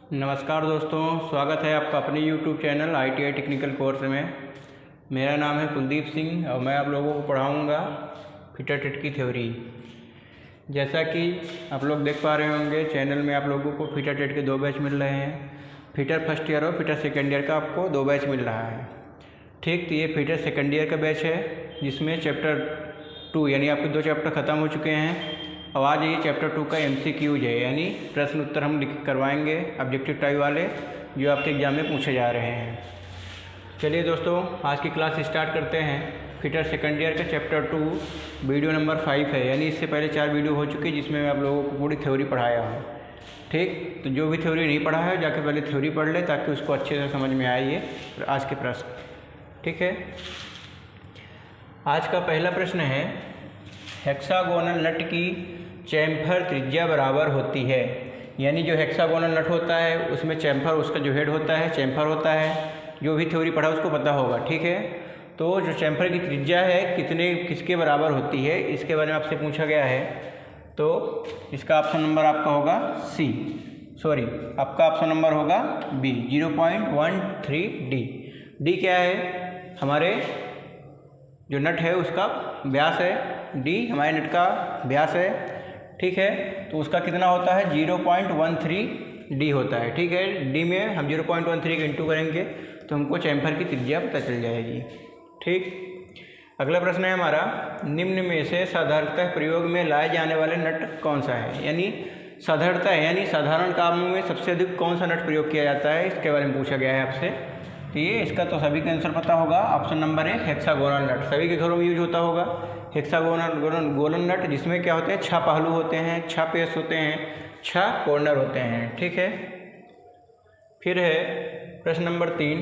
नमस्कार दोस्तों, स्वागत है आपका अपने YouTube channel ITI technical course में। मेरा नाम है कुलदीप सिंह और मैं आप लोगों को पढ़ाऊंगा फिटर टेट की थ्योरी। जैसा कि आप लोग देख पा रहे होंगे, चैनल में आप लोगों को फिटर टेट के 2 बैच मिल रहे हैं। फिटर फर्स्ट ईयर और फिटर सेकेंड ईयर का आपको 2 बैच मिल रहा है। ठीक, तो ये फिटर सेकेंड ईयर का बैच है जिसमें चैप्टर 2 यानी आपके 2 चैप्टर ख़त्म हो चुके हैं। अब आज ये चैप्टर 2 का MCQs है, यानी प्रश्न उत्तर हम लिख करवाएंगे ऑब्जेक्टिव टाइप वाले, जो आपके एग्जाम में पूछे जा रहे हैं। चलिए दोस्तों, आज की क्लास स्टार्ट करते हैं। फिटर सेकंड ईयर का चैप्टर 2 वीडियो नंबर 5 है, यानी इससे पहले 4 वीडियो हो चुकी है जिसमें मैं आप लोगों को पूरी थ्योरी पढ़ाया हूँ। ठीक, तो जो भी थ्योरी नहीं पढ़ा है जाके पहले थ्योरी पढ़ ले ताकि उसको अच्छे से समझ में आए ये आज के प्रश्न। ठीक है, आज का पहला प्रश्न है, हेक्सागोनल नट की चैम्फर त्रिज्या बराबर होती है। यानी जो हेक्सागोनल नट होता है उसमें चैम्फर, उसका जो हेड होता है चैम्फर होता है। जो भी थ्योरी पढ़ा उसको पता होगा। ठीक है, तो जो चैम्फर की त्रिज्या है किसके बराबर होती है, इसके बारे में आपसे पूछा गया है। तो इसका ऑप्शन नंबर आपका होगा आपका ऑप्शन नंबर होगा बी, 0.13D। डी क्या है? हमारे जो नट है उसका व्यास है। डी हमारे नट का व्यास है। ठीक है, तो उसका कितना होता है? 0.13D होता है। ठीक है, डी में हम 0.13 इंटू करेंगे तो हमको चैम्फर की त्रिज्या पता चल जाएगी। ठीक, अगला प्रश्न है हमारा, निम्न में से साधारणतः प्रयोग में लाए जाने वाले नट कौन सा है। यानी साधारणतः है, यानी साधारण कामों में सबसे अधिक कौन सा नट प्रयोग किया जाता है, इसके बारे में पूछा गया है आपसे। तो ये इसका तो सभी का आंसर पता होगा। ऑप्शन नंबर है हेक्सागोनल नट, सभी के घरों में यूज होता होगा। हेक्सागोनल नट जिसमें क्या होते हैं? 6 पहलू होते हैं, 6 फेस होते हैं, 6 कॉर्नर होते हैं। ठीक है, फिर है प्रश्न नंबर 3,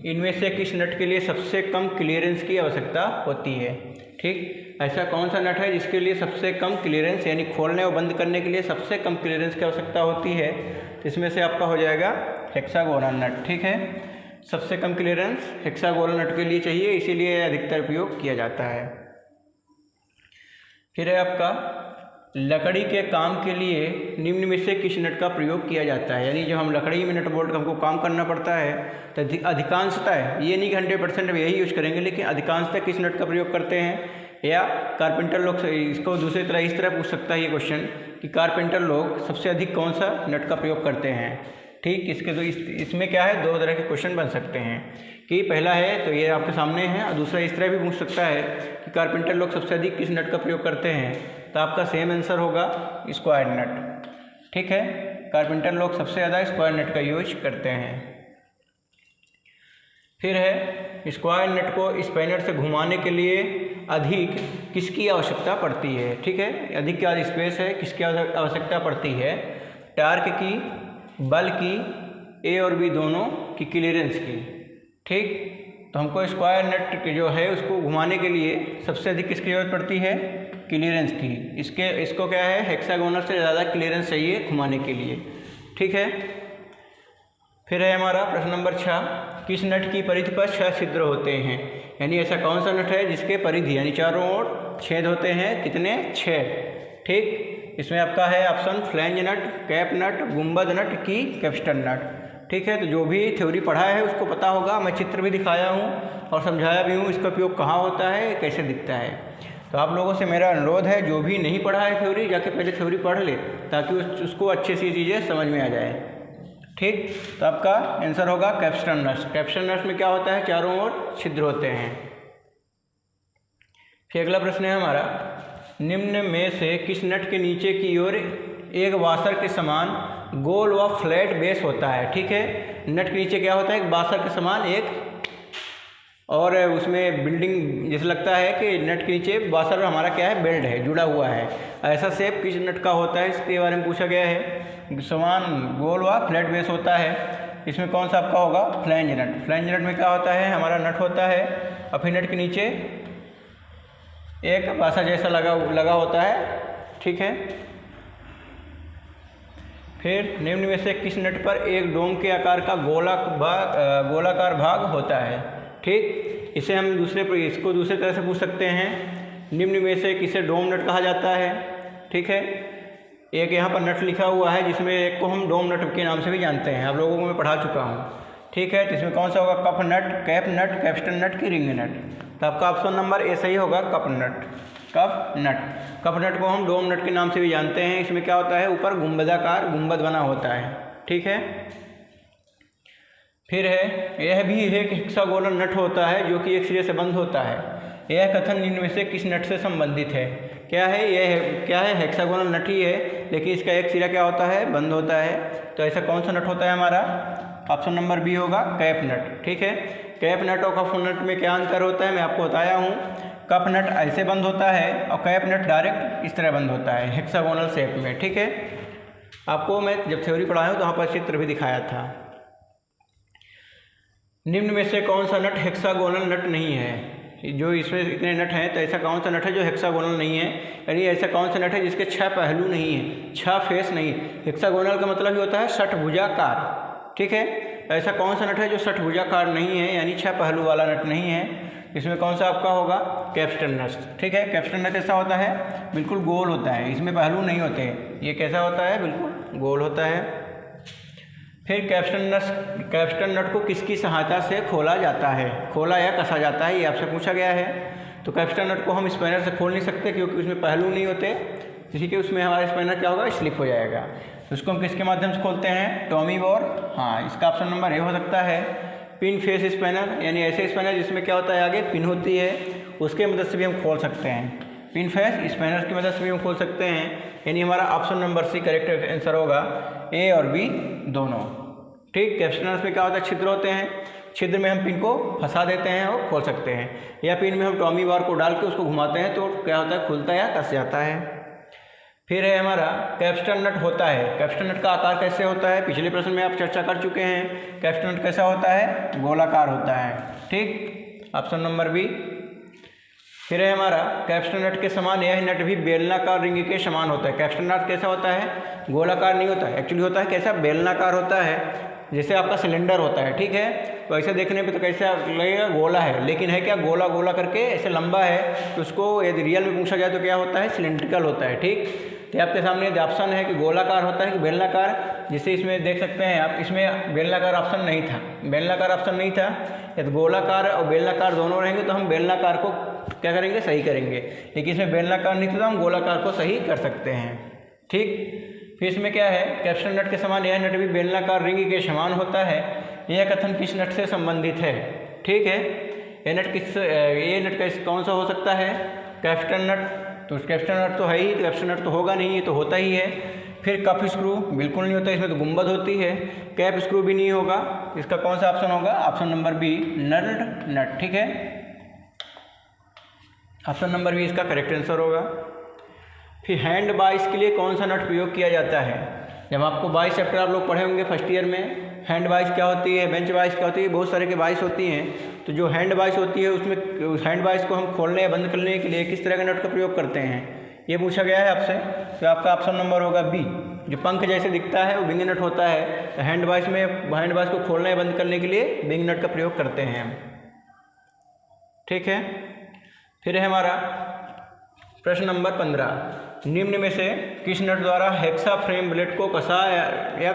इनमें से किस नट के लिए सबसे कम क्लियरेंस की आवश्यकता होती है। ठीक, ऐसा कौन सा नट है जिसके लिए सबसे कम क्लियरेंस, यानी खोलने और बंद करने के लिए सबसे कम क्लियरेंस की आवश्यकता होती है? तो इसमें से आपका हो जाएगा हेक्सागोनल नट। ठीक है, सबसे कम क्लियरेंस हेक्सागोनल नट के लिए चाहिए, इसीलिए अधिकतर उपयोग किया जाता है। फिर है आपका, लकड़ी के काम के लिए निम्न में से किस नट का प्रयोग किया जाता है। यानी जब हम लकड़ी में नट बोल्ट हमको काम करना पड़ता है तो अधिकांशतः, ये नहीं कि 100% यही यूज करेंगे, लेकिन अधिकांशतः किस नट का प्रयोग करते हैं। या कारपेंटर लोग, इसको दूसरी तरह इस तरह पूछ सकता है ये क्वेश्चन कि कारपेंटर लोग सबसे अधिक कौन सा नट का प्रयोग करते हैं। ठीक, इसके तो इसमें क्या है, 2 तरह के क्वेश्चन बन सकते हैं कि पहला है तो ये आपके सामने है, और दूसरा इस तरह भी पूछ सकता है कि कारपेंटर लोग सबसे अधिक किस नट का प्रयोग करते हैं। तो आपका सेम आंसर होगा स्क्वायर नट। ठीक है, कारपेंटर लोग सबसे ज़्यादा स्क्वायर नट का यूज करते हैं। फिर है, स्क्वायर नट को स्पैनर से घुमाने के लिए अधिक किसकी आवश्यकता पड़ती है। ठीक है, अधिक क्या स्पेस है, किसकी आवश्यकता पड़ती है? टार्क की, बल की, ए और बी दोनों की, क्लियरेंस की। ठीक, तो हमको स्क्वायर नट जो है उसको घुमाने के लिए सबसे अधिक किसकी जरूरत पड़ती है? क्लियरेंस की। इसको क्या है, हेक्सागोनल से ज़्यादा क्लियरेंस चाहिए घुमाने के लिए। ठीक है, फिर है हमारा प्रश्न नंबर 6, किस नट की परिधि पर 6 छिद्र होते हैं। यानी ऐसा कौन सा नट है जिसके परिधि यानी चारों ओर छेद होते हैं? कितने? 6। ठीक, इसमें आपका है ऑप्शन फ्लैंज नट, कैप नट, गुंबद नट की कैप्स्टन नट। ठीक है, तो जो भी थ्योरी पढ़ा है उसको पता होगा। मैं चित्र भी दिखाया हूँ और समझाया भी हूँ इसका उपयोग कहाँ होता है, कैसे दिखता है। तो आप लोगों से मेरा अनुरोध है, जो भी नहीं पढ़ा है थ्योरी, जाके पहले थ्योरी पढ़ ले ताकि उसको अच्छी सी चीज़ें समझ में आ जाए। ठीक, तो आपका आंसर होगा कैप्स्टन नट। कैप्स्टन नट में क्या होता है? चारों ओर छिद्र होते हैं। फिर अगला प्रश्न है हमारा, निम्न में से किस नट के नीचे की ओर एक वाशर के समान गोल व फ्लैट बेस होता है। ठीक है, नट के नीचे क्या होता है? एक वाशर के समान एक, और उसमें बिल्डिंग जैसे लगता है कि नट के नीचे वाशर हमारा क्या है? बेल्ट है, जुड़ा हुआ है। ऐसा शेप किस नट का होता है, इसके बारे में पूछा गया है। समान गोल व फ्लैट बेस होता है। इसमें कौन सा आपका होगा? फ्लैंज नट। फ्लैंज नट में क्या होता है? हमारा नट होता है और फिर नट के नीचे एक पासा जैसा लगा होता है। ठीक है, फिर निम्न में से किस नट पर एक डोम के आकार का गोलाकार भाग होता है। ठीक, इसे हम इसको दूसरे तरह से पूछ सकते हैं, निम्न में से किसे डोम नट कहा जाता है। ठीक है, एक यहाँ पर नट लिखा हुआ है जिसमें एक को हम डोम नट के नाम से भी जानते हैं, आप लोगों को मैं पढ़ा चुका हूँ। ठीक है, तो इसमें कौन सा होगा? कप नट, कैप नट, कैप्स्टन नट की रिंग नट। तो आपका ऑप्शन नंबर ए सही होगा, कप नट। कप नट, कप नट को हम डोम नट के नाम से भी जानते हैं। इसमें क्या होता है? ऊपर गुंबदाकार गुंबद बना होता है। ठीक है, फिर है यह भी एक हेक्सागोनल नट होता है जो कि एक सिरे से बंद होता है। यह कथन निम्न में से किस नट से संबंधित है? क्या है? यह क्या है? हेक्सागोनल नट ही है, लेकिन इसका एक सिरा क्या होता है? बंद होता है। तो ऐसा कौन सा नट होता है हमारा? ऑप्शन नंबर बी होगा, कैप नट। ठीक है, कैप नट और कप नट में क्या अंतर होता है मैं आपको बताया हूँ। कप नट ऐसे बंद होता है और कैप नट डायरेक्ट इस तरह बंद होता है, हेक्सागोनल शेप में। ठीक है, आपको मैं जब थ्योरी पढ़ाया हूँ तो वहाँ पर चित्र भी दिखाया था। निम्न में से कौन सा नट हेक्सागोनल नट नहीं है? जो इसमें इतने नट हैं तो ऐसा कौन सा नट है जो हेक्सागोनल नहीं है? यानी ऐसा कौन सा नट है जिसके 6 पहलू नहीं है, 6 फेस नहीं? हेक्सागोनल का मतलब ही होता है षटभुजाकार। ठीक है, ऐसा कौन सा नट है जो षटभुजाकार नहीं है, यानी 6 पहलू वाला नट नहीं है? इसमें कौन सा आपका होगा? कैप्स्टन नट। ठीक है, कैप्स्टन नट कैसा होता है? बिल्कुल गोल होता है, इसमें पहलू नहीं होते। ये कैसा होता है? बिल्कुल गोल होता है। फिर कैप्स्टन नट को किसकी सहायता से खोला जाता है? खोला या कसा जाता है, ये आपसे पूछा गया है। तो कैप्स्टन नट को हम स्पैनर से खोल नहीं सकते क्योंकि उसमें पहलू नहीं होते, इसी के उसमें हमारा स्पैनर क्या होगा? स्लिप हो जाएगा। तो उसको हम किसके माध्यम से खोलते हैं? Tommy bore. हाँ, इसका ऑप्शन नंबर ए हो सकता है। पिन फेस स्पैनर, यानी ऐसे स्पैनर जिसमें क्या होता है? आगे पिन होती है, उसके मदद से भी हम खोल सकते हैं। पिन फेस स्पैनर की मदद से भी हम खोल सकते हैं, यानी हमारा option number C correct answer होगा, ए और बी दोनों। ठीक, कैप्स्टनर्स में क्या होता है? छिद्र होते हैं, छिद्र में हम पिन को फंसा देते हैं और खोल सकते हैं, या पिन में हम टॉमी बार को डाल के उसको घुमाते हैं तो क्या होता है? खुलता है या कस जाता है। फिर है हमारा कैप्स्टन नट होता है। कैप्स्टन नट का आकार कैसे होता है? पिछले प्रश्न में आप चर्चा कर चुके हैं। कैप्स्टन नट कैसा होता है? गोलाकार होता है। ठीक, ऑप्शन नंबर बी। फिर है हमारा कैप्स्टन नट के समान यह नट भी बेलनाकार रिंग के समान होता है। कैप्स्टन नट कैसा होता है? गोलाकार नहीं होता है, एक्चुअली होता है कैसा? बेलनाकार होता है, जैसे आपका सिलेंडर होता है। ठीक है, तो ऐसे देखने पे तो कैसा लगेगा? गोला है, लेकिन है क्या? गोला गोला करके ऐसे लंबा है, तो उसको यदि रियल में पूछा जाए तो क्या होता है? सिलेंड्रिकल होता है। ठीक, तो आपके सामने ऑप्शन है कि गोलाकार होता है कि बेलनाकार। जिसे इसमें देख सकते हैं आप, इसमें बेलनाकार ऑप्शन नहीं था, बेलनाकार ऑप्शन नहीं था। यदि गोलाकार और बेलनाकार दोनों रहेंगे तो हम बेलनाकार को क्या करेंगे? सही करेंगे, लेकिन इसमें बेलनाकार नहीं था तो हम गोलाकार को सही कर सकते हैं। ठीक, फिर इसमें क्या है? कैप्स्टन नट के समान यह नट भी बेलनाकार रिंग के समान होता है। यह कथन किस नट से संबंधित है? ठीक है, ये नट कौन सा हो सकता है? कैप्स्टन नट। तो कैप्स्टन नट तो है ही, कैप्स्टन नट तो होगा नहीं, ये तो होता ही है। फिर कप स्क्रू बिल्कुल नहीं होता, इसमें तो गुंबद होती है। कैप स्क्रू भी नहीं होगा, इसका कौन सा ऑप्शन होगा? ऑप्शन नंबर बी, नल्ड नट। ठीक है, ऑप्शन नंबर बी इसका करेक्ट आंसर होगा। फिर हैंड बाइस के लिए कौन सा नट प्रयोग किया जाता है? जब आपको बाइस चैप्टर आप लोग पढ़े होंगे फर्स्ट ईयर में, हैंड बाइस क्या होती है, बेंच बाइस क्या होती है, बहुत सारे के बाइस होती हैं। तो जो हैंड बाइस होती है उसमें हैंड बाइस को हम खोलने या बंद करने के लिए किस तरह के नट का प्रयोग करते हैं, ये पूछा गया है आपसे। तो आपका ऑप्शन नंबर होगा बी, जो पंख जैसे दिखता है वो बिंग नट होता है। तो हैंड बाइस को खोलने या बंद करने के लिए बिंग नट का प्रयोग करते हैं हम। ठीक है, फिर है हमारा प्रश्न नंबर 15। निम्न में से किस नट द्वारा हेक्सा फ्रेम ब्लेड को कसा या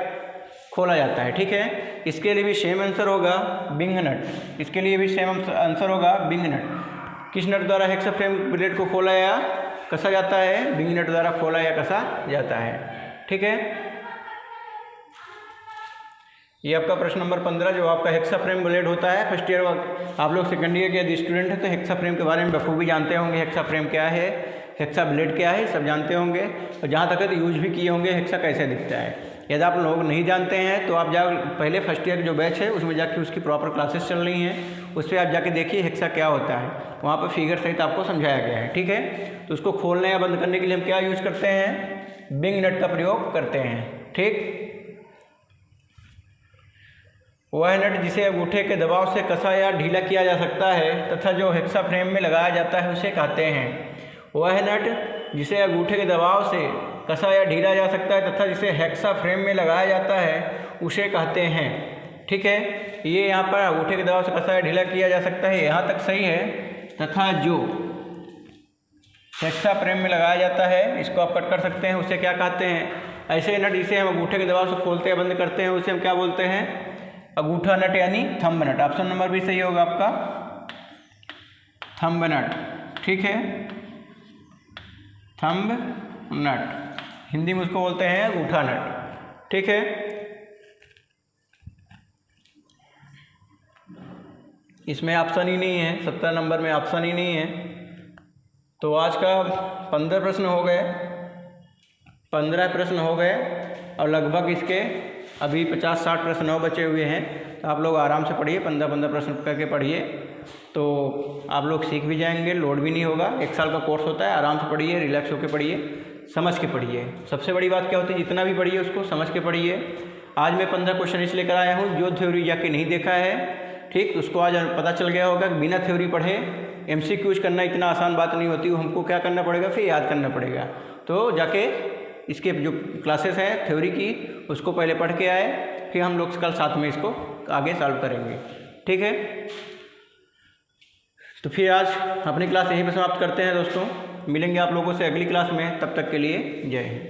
खोला जाता है? ठीक है, इसके लिए भी सेम आंसर होगा बिंग नट। इसके लिए भी सेम आंसर होगा बिंग नट। किस नट द्वारा हेक्सा फ्रेम ब्लेड को खोला या कसा जाता है? बिंग नट द्वारा खोला या कसा जाता है। ठीक है, ये आपका प्रश्न नंबर 15 जो आपका हेक्सा फ्रेम ब्लेड होता है। फर्स्ट ईयर आप लोग सेकंड ईयर के यदि स्टूडेंट हैं तो हेक्सा फ्रेम के बारे में बखूबी जानते होंगे। हेक्सा फ्रेम क्या है, हेक्सा ब्लेड क्या है, सब जानते होंगे। और जहाँ तक है तो यूज भी किए होंगे हेक्सा कैसे दिखता है। यदि आप लोग नहीं जानते हैं तो आप पहले फर्स्ट ईयर जो बैच है उसमें जाके उसकी प्रॉपर क्लासेस चल रही हैं, उस पर आप जाके देखिए हेक्सा क्या होता है, वहाँ पर फिगर सहित आपको समझाया गया है। ठीक है, तो उसको खोलने या बंद करने के लिए हम क्या यूज करते हैं? बिंग नट का प्रयोग करते हैं। ठीक, वह नट जिसे अंगूठे के दबाव से कसा या ढीला किया जा सकता है तथा जो हेक्सा फ्रेम में लगाया जाता है उसे कहते हैं। वह नट जिसे अंगूठे के दबाव से कसा या ढीला जा सकता है तथा जिसे हेक्सा फ्रेम में लगाया जाता है उसे कहते हैं। ठीक है, ये यहाँ पर अंगूठे के दबाव से कसा या ढीला किया जा सकता है, यहाँ तक सही है। तथा जो हेक्साफ्रेम में लगाया जाता है, इसको आप कट कर सकते हैं। उसे क्या कहते हैं? ऐसे नट जिसे हम अंगूठे के दबाव से खोलते हैं बंद करते हैं उसे हम क्या बोलते हैं? अंगूठा नट यानी थंब नट। ऑप्शन नंबर भी सही होगा आपका, थंब नट। ठीक है, थंब नट, हिंदी में उसको बोलते हैं अंगूठा नट। ठीक है, इसमें ऑप्शन ही नहीं है, 70 नंबर में ऑप्शन ही नहीं है। तो आज का 15 प्रश्न हो गए, 15 प्रश्न हो गए और लगभग इसके अभी 50-60 प्रश्न और बचे हुए हैं। तो आप लोग आराम से पढ़िए, 15-15 प्रश्न करके पढ़िए, तो आप लोग सीख भी जाएंगे, लोड भी नहीं होगा। 1 साल का कोर्स होता है, आराम से पढ़िए, रिलैक्स होकर पढ़िए, समझ के पढ़िए। सबसे बड़ी बात क्या होती है, जितना भी पढ़िए उसको समझ के पढ़िए। आज मैं 15 क्वेश्चन इसलिए कराया हूँ, जो थ्योरी जाके नहीं देखा है, ठीक, उसको आज पता चल गया होगा कि बिना थ्योरी पढ़े MCQs करना इतना आसान बात नहीं होती। हमको क्या करना पड़ेगा, फिर याद करना पड़ेगा। तो जाके इसके जो क्लासेस हैं थ्योरी की, उसको पहले पढ़ के आए, फिर हम लोग कल साथ में इसको आगे सॉल्व करेंगे। ठीक है, तो फिर आज अपनी क्लास यहीं पर समाप्त करते हैं दोस्तों। मिलेंगे आप लोगों से अगली क्लास में, तब तक के लिए जय हिंद।